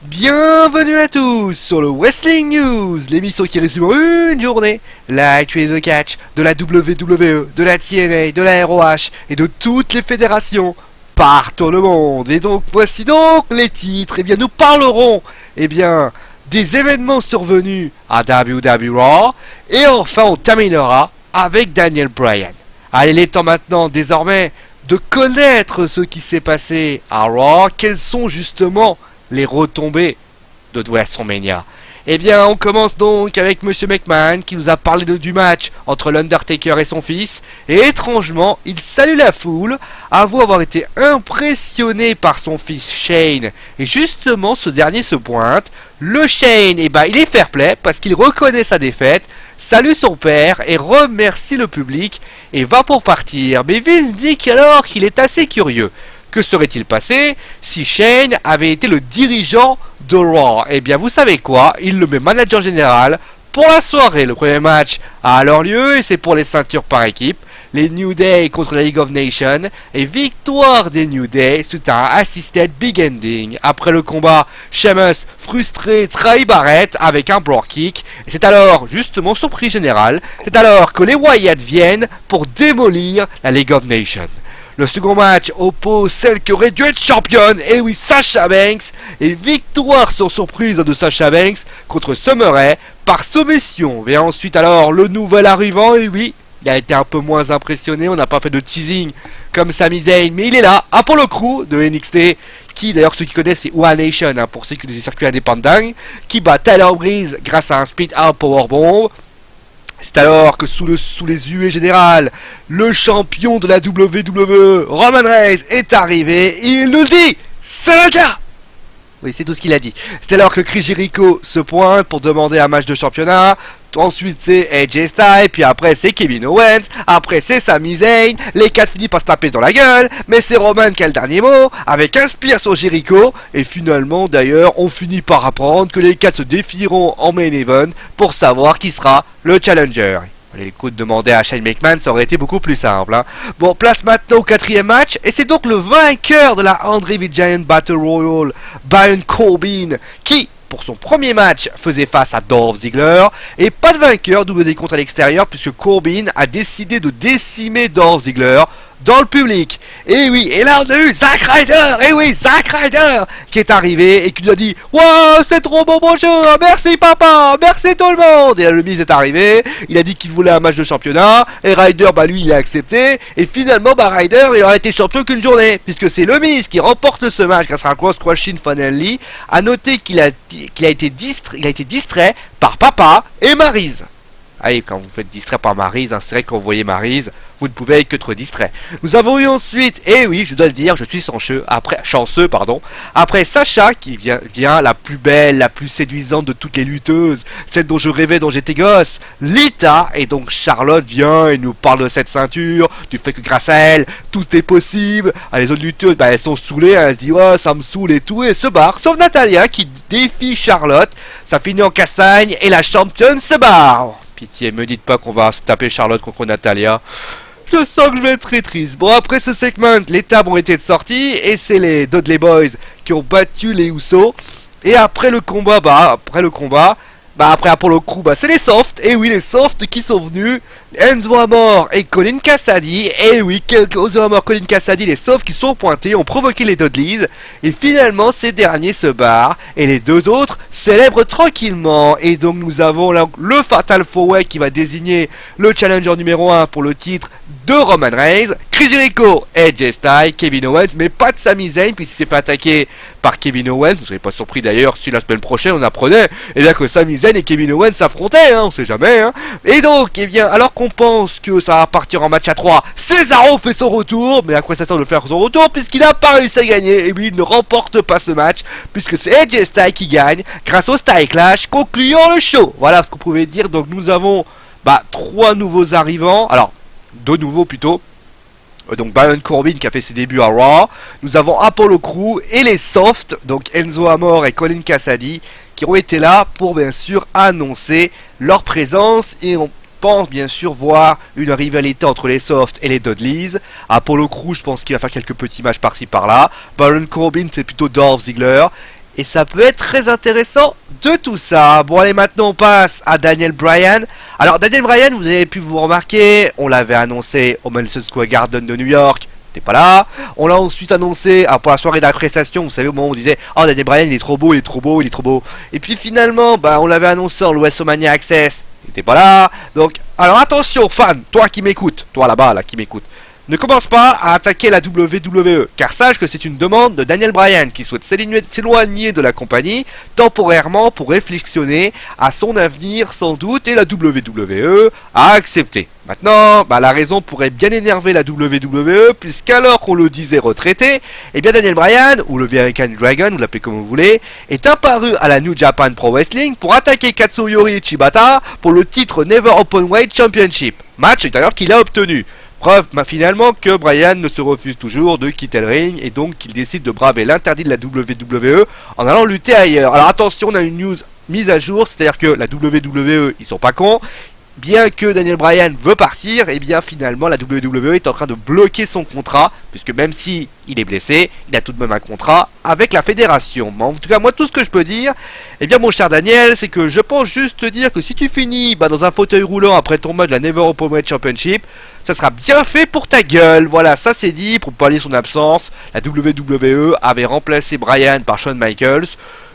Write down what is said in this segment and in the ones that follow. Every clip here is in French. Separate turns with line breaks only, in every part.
Bienvenue à tous sur le Wrestling News, l'émission qui résume en une journée l'actualité de catch de la WWE, de la TNA, de la ROH et de toutes les fédérations partout dans le monde. Et donc voici donc les titres. Et bien nous parlerons des événements survenus à WWE Raw et enfin on terminera avec Daniel Bryan. Allez, il est temps maintenant désormais de connaître ce qui s'est passé à Raw. Quelles sont justement les retombées de WrestleMania. Eh bien, on commence donc avec Monsieur McMahon qui nous a parlé du match entre l'Undertaker et son fils. Et étrangement, il salue la foule, avoue avoir été impressionné par son fils Shane. Et justement, ce dernier se pointe. Le Shane, il est fair play parce qu'il reconnaît sa défaite, salue son père et remercie le public et va pour partir. Mais Vince dit alors qu'il est assez curieux. Que serait-il passé si Shane avait été le dirigeant de Raw? Eh bien, vous savez quoi? Il le met manager général pour la soirée. Le premier match a alors lieu et c'est pour les ceintures par équipe. Les New Day contre la League of Nations et victoire des New Day suite à un assisted big ending. Après le combat, Sheamus, frustré, trahit Barrett avec un block kick. Et c'est alors, justement, surprise générale, c'est alors que les Wyatt viennent pour démolir la League of Nations. Le second match oppose celle qui aurait dû être championne, et oui, Sasha Banks, et victoire sur surprise de Sasha Banks contre Summer Rae par soumission. Vient ensuite alors le nouvel arrivant, et oui, il a été un peu moins impressionné, on n'a pas fait de teasing comme Sami Zayn, mais il est là, Apollo Crews de NXT, qui d'ailleurs ceux qui connaissent c'est One Nation, pour ceux qui ont des circuits indépendants, qui bat Tyler Breeze grâce à un split out powerbomb. C'est alors que sous les huées générales, le champion de la WWE, Roman Reigns, est arrivé. Et il nous dit, c'est le cas. Oui, c'est tout ce qu'il a dit. C'est alors que Chris Jericho se pointe pour demander un match de championnat. Ensuite c'est AJ Styles, puis après c'est Kevin Owens, après c'est Sami Zayn, les 4 finissent par se taper dans la gueule, mais c'est Roman qui a le dernier mot, avec un spear sur Jericho, et finalement d'ailleurs on finit par apprendre que les 4 se défieront en main event pour savoir qui sera le challenger. Les coups de demander à Shane McMahon, ça aurait été beaucoup plus simple. Bon, place maintenant au 4e match, et c'est donc le vainqueur de la Andre the Giant Battle Royal, Baron Corbin, qui pour son premier match faisait face à Dolph Ziggler, et pas de vainqueur, double décompte à l'extérieur puisque Corbin a décidé de décimer Dolph Ziggler dans le public. Et oui, et là on a eu Zack Ryder, et oui, Zack Ryder qui est arrivé et qui lui a dit « Wow, c'est trop bon, bonjour, merci papa, merci tout le monde !» Et là le Miz est arrivé, il a dit qu'il voulait un match de championnat, et Ryder, lui il a accepté, et finalement Ryder il aurait été champion qu'une journée, puisque c'est le Miz qui remporte ce match grâce à un cross crushing finally. À noter qu'il a été distrait par papa et Maryse. Allez, quand vous faites distrait par Maryse, c'est vrai que quand vous voyez Maryse, vous ne pouvez être que trop distrait. Nous avons eu ensuite, et oui, je dois le dire, je suis chanceux, après Sacha, qui vient la plus belle, la plus séduisante de toutes les lutteuses, celle dont je rêvais, dont j'étais gosse, Lita, et donc Charlotte vient et nous parle de cette ceinture, du fait que grâce à elle, tout est possible. Les autres lutteuses, elles sont saoulées, elles se disent, ouais, ça me saoule et tout, et se barre, sauf Natalia, qui défie Charlotte, ça finit en castagne, et la championne se barre. Pitié, me dites pas qu'on va se taper Charlotte contre Natalia. Je sens que je vais être très triste. Bon, après ce segment, les tables ont été sorties et c'est les Dudley Boys qui ont battu les Usos. Et après le combat, après Apollo Crews, c'est les softs. Et oui, les softs qui sont venus. Enzo Amore et Colin Cassidy. Et oui, Enzo Amore, Colin Cassidy, les softs qui sont pointés, ont provoqué les Dudleys. Et finalement, ces derniers se barrent. Et les deux autres célèbrent tranquillement. Et donc, nous avons le Fatal 4-Way qui va désigner le challenger numéro 1 pour le titre de Roman Reigns. Chris Jericho, AJ Styles, Kevin Owens, mais pas de Sami Zayn puisqu'il s'est fait attaquer par Kevin Owens. Vous ne serez pas surpris d'ailleurs si la semaine prochaine on apprenait que Sami Zayn et Kevin Owens s'affrontaient, on sait jamais. Et donc, alors qu'on pense que ça va partir en match à 3, Cesaro fait son retour, mais à quoi ça sert de faire son retour puisqu'il n'a pas réussi à gagner, et lui il ne remporte pas ce match puisque c'est AJ Styles qui gagne grâce au Style Clash concluant le show. Voilà ce qu'on pouvait dire. Donc nous avons 3 nouveaux arrivants, alors 2 nouveaux plutôt. Donc Baron Corbin qui a fait ses débuts à Raw. Nous avons Apollo Crews et les softs, donc Enzo Amore et Colin Cassidy, qui ont été là pour bien sûr annoncer leur présence. Et on pense bien sûr voir une rivalité entre les softs et les Dudleys. Apollo Crews, je pense qu'il va faire quelques petits matchs par-ci par-là. Baron Corbin, c'est plutôt Dolph Ziggler. et ça peut être très intéressant de tout ça. Bon allez, maintenant on passe à Daniel Bryan. Alors Daniel Bryan, vous avez pu vous remarquer, on l'avait annoncé au Madison Square Garden de New York, t'es pas là. On l'a ensuite annoncé pour la soirée d'appréciation, vous savez, au moment où on disait oh Daniel Bryan il est trop beau, il est trop beau, il est trop beau. Et puis finalement, on l'avait annoncé en WrestleMania Access, il était pas là. Donc, alors attention fan, toi qui m'écoutes, toi là-bas là qui m'écoute. Ne commence pas à attaquer la WWE, car sache que c'est une demande de Daniel Bryan qui souhaite s'éloigner de la compagnie temporairement pour réflexionner à son avenir sans doute, et la WWE a accepté. Maintenant, la raison pourrait bien énerver la WWE, puisqu'alors qu'on le disait retraité, eh bien Daniel Bryan, ou le American Dragon, vous l'appelez comme vous voulez, est apparu à la New Japan Pro Wrestling pour attaquer Katsuyori Shibata pour le titre Never Openweight Championship. Match d'ailleurs qu'il a obtenu. Preuve finalement que Bryan ne se refuse toujours de quitter le ring et donc qu'il décide de braver l'interdit de la WWE en allant lutter ailleurs. Alors attention, on a une news mise à jour, c'est-à-dire que la WWE, ils sont pas cons. Bien que Daniel Bryan veut partir, et bien finalement la WWE est en train de bloquer son contrat, puisque même si il est blessé, il a tout de même un contrat avec la fédération. Mais en tout cas, moi tout ce que je peux dire, eh bien mon cher Daniel, c'est que je pense juste te dire que si tu finis dans un fauteuil roulant après ton mode de la Never Openweight Championship, ça sera bien fait pour ta gueule. Voilà, ça c'est dit, pour pallier son absence, la WWE avait remplacé Bryan par Shawn Michaels.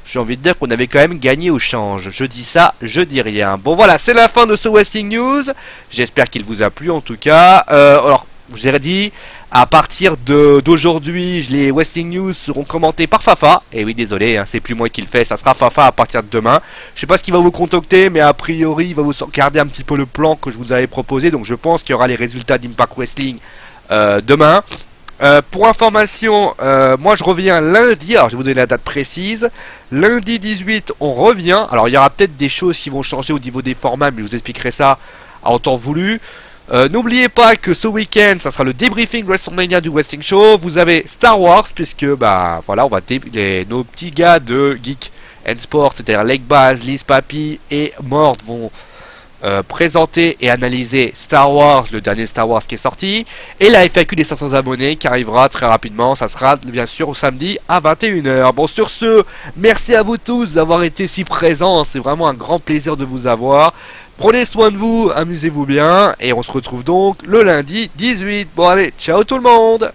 J'ai envie de dire qu'on avait quand même gagné au change. Je dis ça, je dis rien. Bon voilà, c'est la fin de ce Wrestling News. J'espère qu'il vous a plu en tout cas. Alors, je vous ai dit, à partir d'aujourd'hui, les Wrestling News seront commentés par Fafa. Et oui, désolé, c'est plus moi qui le fais, ça sera Fafa à partir de demain. Je sais pas ce qu'il va vous contacter, mais a priori, il va vous garder un petit peu le plan que je vous avais proposé. Donc je pense qu'il y aura les résultats d'Impact Wrestling demain. Pour information, moi je reviens lundi, alors je vais vous donner la date précise. Lundi 18, on revient. Alors il y aura peut-être des choses qui vont changer au niveau des formats, mais je vous expliquerai ça en temps voulu. N'oubliez pas que ce week-end, ça sera le débriefing WrestleMania du Wrestling Show. Vous avez Star Wars, puisque voilà, on va nos petits gars de Geek and Sport, c'est-à-dire Leg Baz, Liz Papi et Mort vont présenter et analyser Star Wars, le dernier Star Wars qui est sorti, et la FAQ des 500 abonnés qui arrivera très rapidement. Ça sera bien sûr au samedi à 21h. Bon, sur ce, merci à vous tous d'avoir été si présents, c'est vraiment un grand plaisir de vous avoir. Prenez soin de vous, amusez-vous bien, et on se retrouve donc le lundi 18. Bon allez, ciao tout le monde.